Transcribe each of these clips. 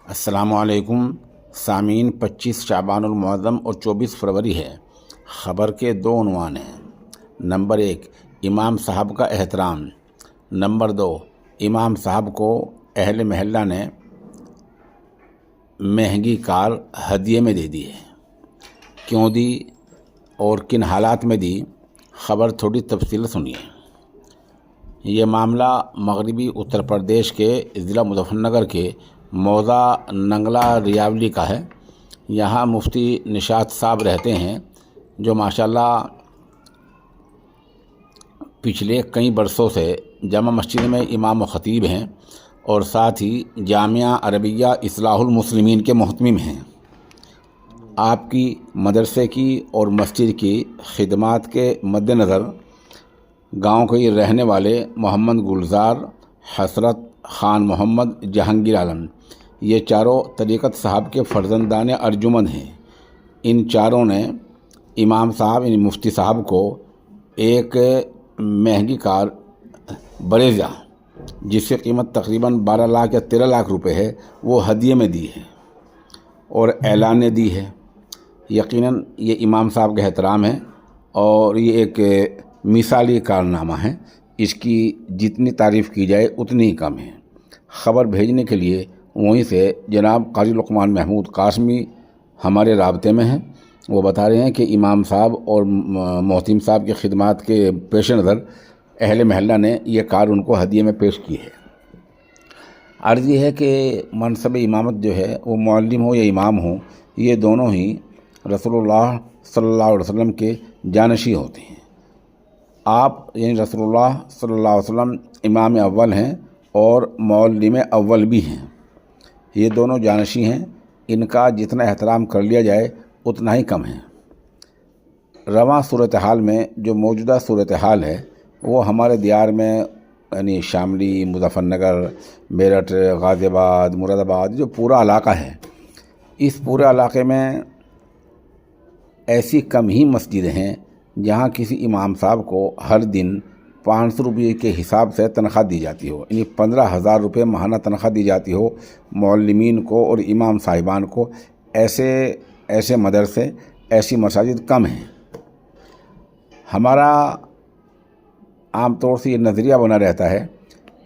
السلام علیکم سامعین، 25 شعبان المعظم اور 24 فروری ہے۔ خبر کے دو عنوان ہیں۔ نمبر 1، امام صاحب کا احترام۔ نمبر 2، امام صاحب کو اہل محلہ نے مہنگی کار ہدیے میں دے دی ہے۔ کیوں دی اور کن حالات میں دی، خبر تھوڑی تفصیل سنیے۔ یہ معاملہ مغربی اتر پردیش کے ضلع مظفر نگر کے موضع ننگلا ریاولی کا ہے۔ یہاں مفتی نشاط صاحب رہتے ہیں، جو ماشاءاللہ پچھلے کئی برسوں سے جامع مسجد میں امام و خطیب ہیں اور ساتھ ہی جامعہ عربیہ اصلاح المسلمین کے محتمم ہیں۔ آپ کی مدرسے کی اور مسجد کی خدمات کے مد نظر گاؤں کے رہنے والے محمد گلزار، حسرت، خان محمد، جہانگیر عالم، یہ چاروں طریقت صاحب کے فرزندان ارجمند ہیں۔ ان چاروں نے امام صاحب یعنی مفتی صاحب کو ایک مہنگی کار بریزا، جس کی قیمت تقریباً 12 لاکھ یا 13 لاکھ روپے ہے، وہ ہدیے میں دی ہے اور اعلان نے دی ہے۔ یقیناً یہ امام صاحب کا احترام ہے اور یہ ایک مثالی کارنامہ ہے۔ اس کی جتنی تعریف کی جائے اتنی ہی کم ہے۔ خبر بھیجنے کے لیے وہیں سے جناب قاضی لقمان محمود قاسمی ہمارے رابطے میں ہیں۔ وہ بتا رہے ہیں کہ امام صاحب اور محتم صاحب کی خدمات کے پیش نظر اہل محلہ نے یہ کار ان کو ہدیے میں پیش کی ہے۔ عرض یہ ہے کہ منصب امامت جو ہے وہ معلم ہو یا امام ہو، یہ دونوں ہی رسول اللہ صلی اللہ علیہ وسلم کے جانشین ہوتے ہیں۔ آپ یعنی رسول اللہ صلی اللہ علیہ وسلم امام اول ہیں اور معلم اول بھی ہیں۔ یہ دونوں جانشین ہیں، ان کا جتنا احترام کر لیا جائے اتنا ہی کم ہے۔ رواں صورتحال میں جو موجودہ صورتحال ہے وہ ہمارے دیار میں یعنی شاملی، مظفر نگر، میرٹھ، غازی آباد، مراد آباد، جو پورا علاقہ ہے، اس پورے علاقے میں ایسی کم ہی مسجدیں ہیں جہاں کسی امام صاحب کو ہر دن 500 روپے کے حساب سے تنخواہ دی جاتی ہو، یعنی 15,000 روپے ماہانہ تنخواہ دی جاتی ہو معلمین کو اور امام صاحبان کو۔ ایسے مدرسے، ایسی مساجد کم ہیں۔ ہمارا عام طور سے یہ نظریہ بنا رہتا ہے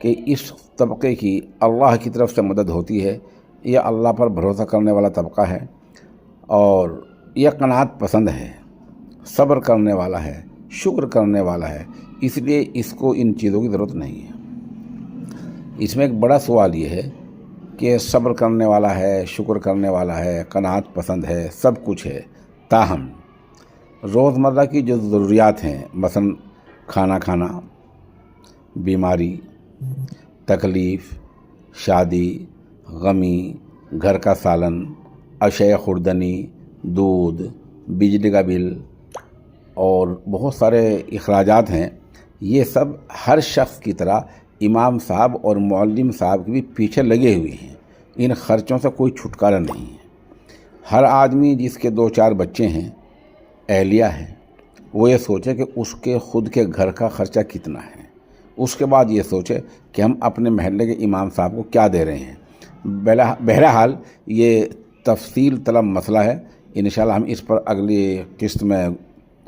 کہ اس طبقے کی اللہ کی طرف سے مدد ہوتی ہے، یہ اللہ پر بھروسہ کرنے والا طبقہ ہے اور یہ قناعت پسند ہے، صبر کرنے والا ہے، شکر کرنے والا ہے، اس لیے اس کو ان چیزوں کی ضرورت نہیں ہے۔ اس میں ایک بڑا سوال یہ ہے کہ صبر کرنے والا ہے، شکر کرنے والا ہے، قناعت پسند ہے، سب کچھ ہے، تاہم روزمرہ کی جو ضروریات ہیں، مثلا کھانا کھانا، بیماری، تکلیف، شادی، غمی، گھر کا سالن، اشیاء خوردنی، دودھ، بجلی کا بل اور بہت سارے اخراجات ہیں، یہ سب ہر شخص کی طرح امام صاحب اور معلم صاحب کے بھی پیچھے لگے ہوئے ہیں۔ ان خرچوں سے کوئی چھٹکارا نہیں ہے۔ ہر آدمی جس کے 2-4 بچے ہیں، اہلیہ ہیں، وہ یہ سوچے کہ اس کے خود کے گھر کا خرچہ کتنا ہے، اس کے بعد یہ سوچے کہ ہم اپنے محلے کے امام صاحب کو کیا دے رہے ہیں۔ بہرحال یہ تفصیل طلب مسئلہ ہے، انشاءاللہ ہم اس پر اگلی قسط میں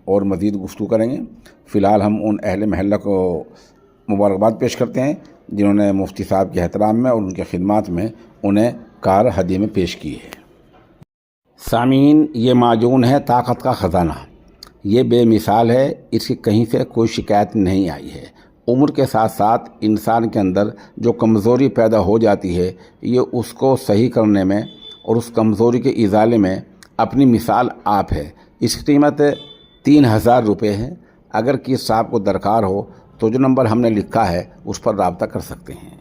اور مزید گفتگو کریں گے۔ فی الحال ہم ان اہل محلہ کو مبارکباد پیش کرتے ہیں جنہوں نے مفتی صاحب کے احترام میں اور ان کے خدمات میں انہیں کار ہدیے میں پیش کی ہے۔ سامعین، یہ معجون ہے طاقت کا خزانہ، یہ بے مثال ہے، اس کی کہیں سے کوئی شکایت نہیں آئی ہے۔ عمر کے ساتھ ساتھ انسان کے اندر جو کمزوری پیدا ہو جاتی ہے، یہ اس کو صحیح کرنے میں اور اس کمزوری کے ازالے میں اپنی مثال آپ ہے۔ اس کی قیمت 3,000 روپے ہے۔ اگر کسی صاحب کو درکار ہو تو جو نمبر ہم نے لکھا ہے اس پر رابطہ کر سکتے ہیں۔